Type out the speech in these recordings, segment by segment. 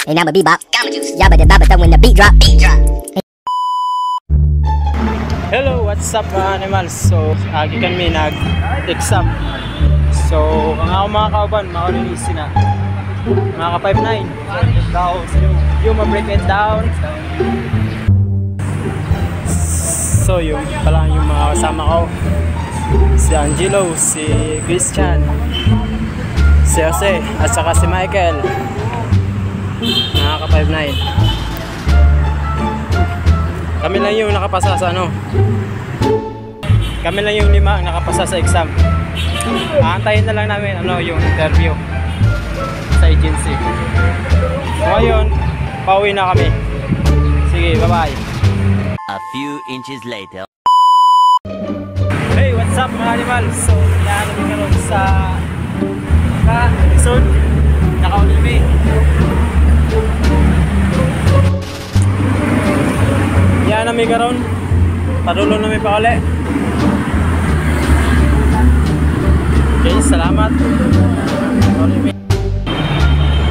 And I'm a bebop. Yabba the babba when the beat drop. Hello, what's up mga animals? So, agi kami nag-exam. So, ang ako mga kauban, maulilisi na. Mga ka-5'9". Down, yung ma-break it down. So, yung pala yung mga kasama ko. Si Angelo, si Christian, si Jose, at saka si Michael. Mga ka-5'9". Kami lang yung nakapasa sa ano. Kami lang yung 5 ang nakapasa sa exam. Aantayin na lang namin ano yung interview sa agency. So ngayon, pauwi na kami. Sige, bye-bye. A few inches later. Hey, what's up mga animals? So, yan kami karon sa episode naka-ulimi. Yan namin karon. Padulong namin pa ulit. Okay, salamat.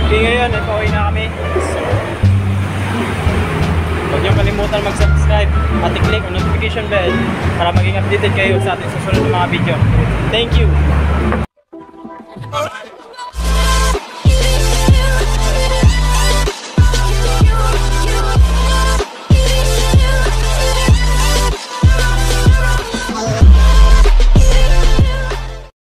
Okay, ngayon, pauwi na kami. So, huwag niyong kalimutan mag-subscribe at i-click ang notification bell para maging updated kayo sa ating susunod na mga video. Thank you!